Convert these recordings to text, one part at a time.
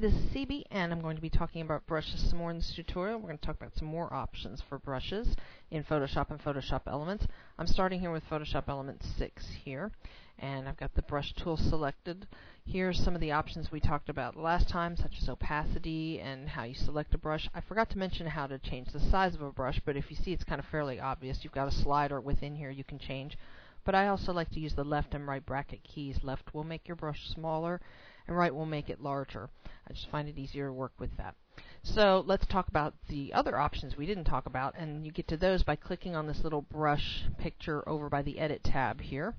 This is CB, and I'm going to be talking about brushes some more in this tutorial. We're going to talk about some more options for brushes in Photoshop and Photoshop Elements. I'm starting here with Photoshop Element 6 here, and I've got the brush tool selected. Here's some of the options we talked about last time, such as opacity and how you select a brush. I forgot to mention how to change the size of a brush, but if you see, it's kind of fairly obvious. You've got a slider within here you can change. But I also like to use the left and right bracket keys. Left will make your brush smaller, and right will make it larger. I just find it easier to work with that. So let's talk about the other options we didn't talk about, and you get to those by clicking on this little brush picture over by the Edit tab here,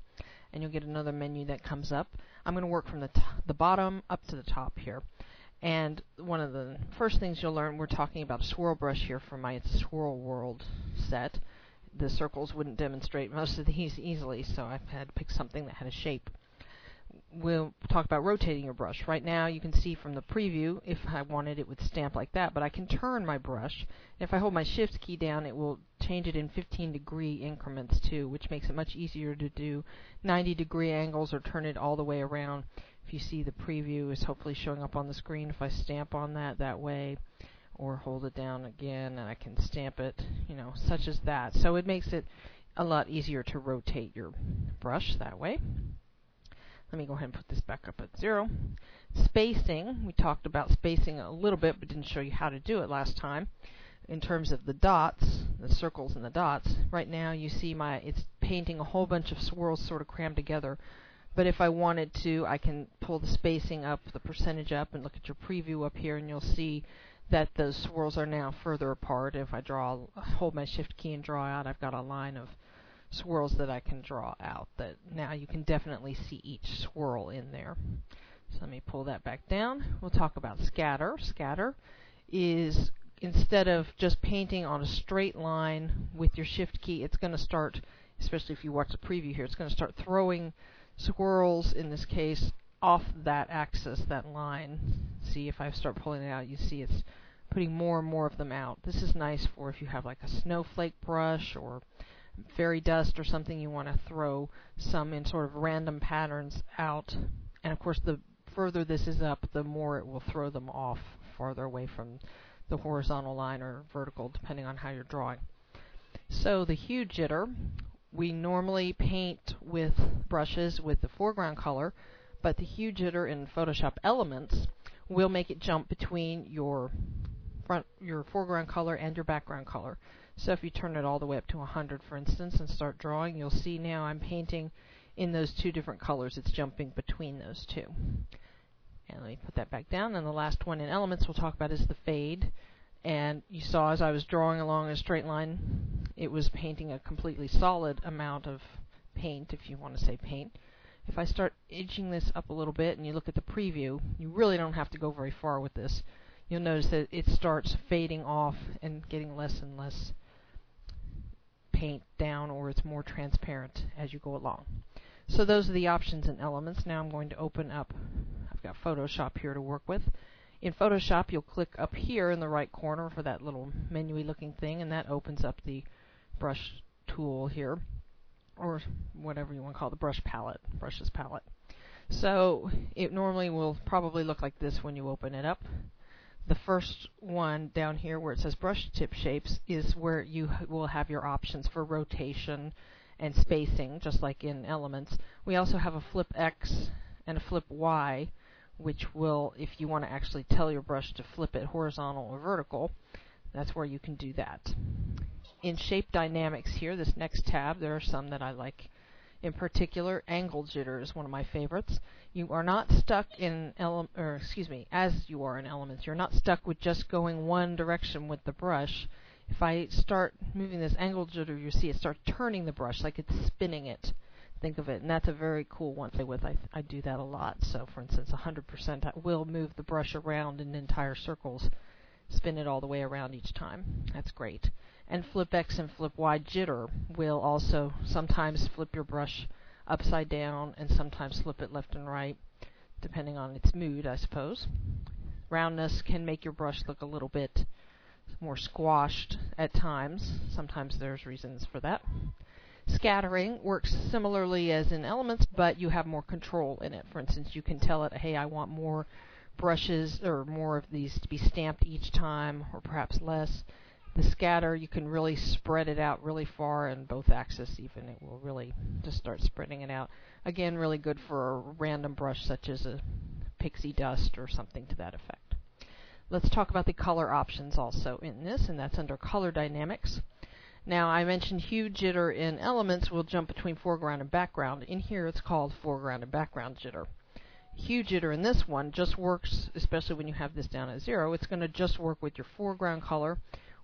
and you'll get another menu that comes up. I'm going to work from the bottom up to the top here. And one of the first things you'll learn, we're talking about a swirl brush here for my Swirl World set. The circles wouldn't demonstrate most of these easily, so I've had to pick something that had a shape. We'll talk about rotating your brush. Right now you can see from the preview, if I wanted it would stamp like that, but I can turn my brush. If I hold my shift key down, it will change it in 15-degree increments too, which makes it much easier to do 90-degree angles or turn it all the way around. If you see, the preview is hopefully showing up on the screen. If I stamp on that way, or hold it down again and I can stamp it, such as that. So it makes it a lot easier to rotate your brush that way. Let me go ahead and put this back up at 0. Spacing, we talked about spacing a little bit but didn't show you how to do it last time. In terms of the dots, the circles and the dots, right now you see it's painting a whole bunch of swirls sort of crammed together. But if I wanted to, I can pull the spacing up, the percentage up, and look at your preview up here, and you'll see that those swirls are now further apart. If I hold my shift key and draw out, I've got a line of swirls that I can draw out. That now you can definitely see each swirl in there. So let me pull that back down. We'll talk about scatter. Scatter is, instead of just painting on a straight line with your shift key, it's going to start, especially if you watch the preview here, it's going to start throwing swirls, in this case, off that axis, that line. See, if I start pulling it out, you see it's putting more and more of them out. This is nice for if you have like a snowflake brush or fairy dust or something, you want to throw some in sort of random patterns out. And of course, the further this is up, the more it will throw them off farther away from the horizontal line or vertical, depending on how you're drawing. So the hue jitter, we normally paint with brushes with the foreground color, but the hue jitter in Photoshop Elements will make it jump between your foreground color and your background color. So if you turn it all the way up to 100, for instance, and start drawing, you'll see now I'm painting in those two different colors. It's jumping between those two. And let me put that back down. And the last one in Elements we'll talk about is the fade. And you saw as I was drawing along a straight line, it was painting a completely solid amount of paint, if you want to say paint. If I start edging this up a little bit and you look at the preview, you really don't have to go very far with this. You'll notice that it starts fading off and getting less and less paint down, or it's more transparent as you go along. So those are the options in Elements. Now I'm going to open up, I've got Photoshop here to work with. In Photoshop, you'll click up here in the right corner for that little menu-y looking thing, and that opens up the brush tool here, or whatever you want to call it, the brushes palette. So it normally will probably look like this when you open it up. The first one down here where it says brush tip shapes is where you will have your options for rotation and spacing, just like in Elements. We also have a flip X and a flip Y, which will, if you want to actually tell your brush to flip it horizontal or vertical, that's where you can do that. In Shape Dynamics here, this next tab, there are some that I like. In particular, Angle Jitter is one of my favorites. You are not stuck in as you are in Elements, you're not stuck with just going one direction with the brush. If I start moving this Angle Jitter, you see it start turning the brush like it's spinning it. Think of it, and that's a very cool one to play with. I do that a lot. So, for instance, 100%, I will move the brush around in entire circles, spin it all the way around each time. That's great. And Flip X and Flip Y Jitter will also sometimes flip your brush upside down and sometimes flip it left and right, depending on its mood, I suppose. Roundness can make your brush look a little bit more squashed at times. Sometimes there's reasons for that. Scattering works similarly as in Elements, but you have more control in it. For instance, you can tell it, hey, I want more brushes or more of these to be stamped each time, or perhaps less. The scatter, you can really spread it out really far in both axes even. It will really just start spreading it out. Again, really good for a random brush such as a pixie dust or something to that effect. Let's talk about the color options also in this, and that's under color dynamics. Now, I mentioned hue jitter in elements will jump between foreground and background. In here, it's called foreground and background jitter. Hue jitter in this one just works, especially when you have this down at 0, it's going to just work with your foreground color.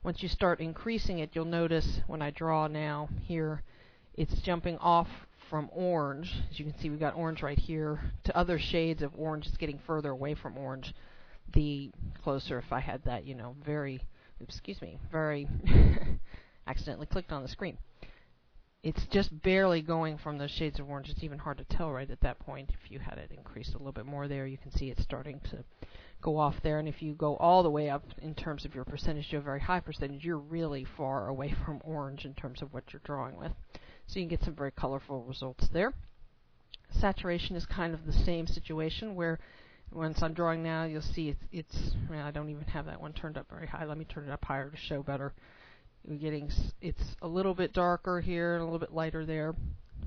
Once you start increasing it, you'll notice when I draw now here, it's jumping off from orange. As you can see, we've got orange right here to other shades of orange. It's getting further away from orange. The closer, if I had that, very accidentally clicked on the screen. It's just barely going from those shades of orange. It's even hard to tell right at that point. If you had it increased a little bit more there, you can see it's starting to go off there. And if you go all the way up in terms of your percentage to a very high percentage, you're really far away from orange in terms of what you're drawing with. So you can get some very colorful results there. Saturation is kind of the same situation where once I'm drawing now, you'll see I don't even have that one turned up very high. Let me turn it up higher to show better. It's a little bit darker here and a little bit lighter there.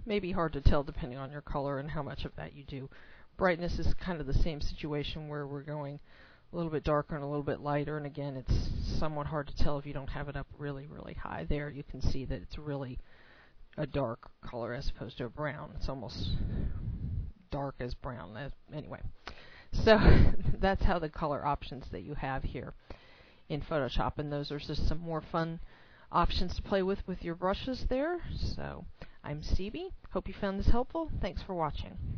Maybe hard to tell depending on your color and how much of that you do. Brightness is kind of the same situation where we're going a little bit darker and a little bit lighter, and again, it's somewhat hard to tell if you don't have it up really, really high. There you can see that it's really a dark color as opposed to a brown. It's almost dark as brown. Anyway, so that's how the color options that you have here in Photoshop, and those are just some more fun options to play with your brushes there. So I'm CB. Hope you found this helpful. Thanks for watching.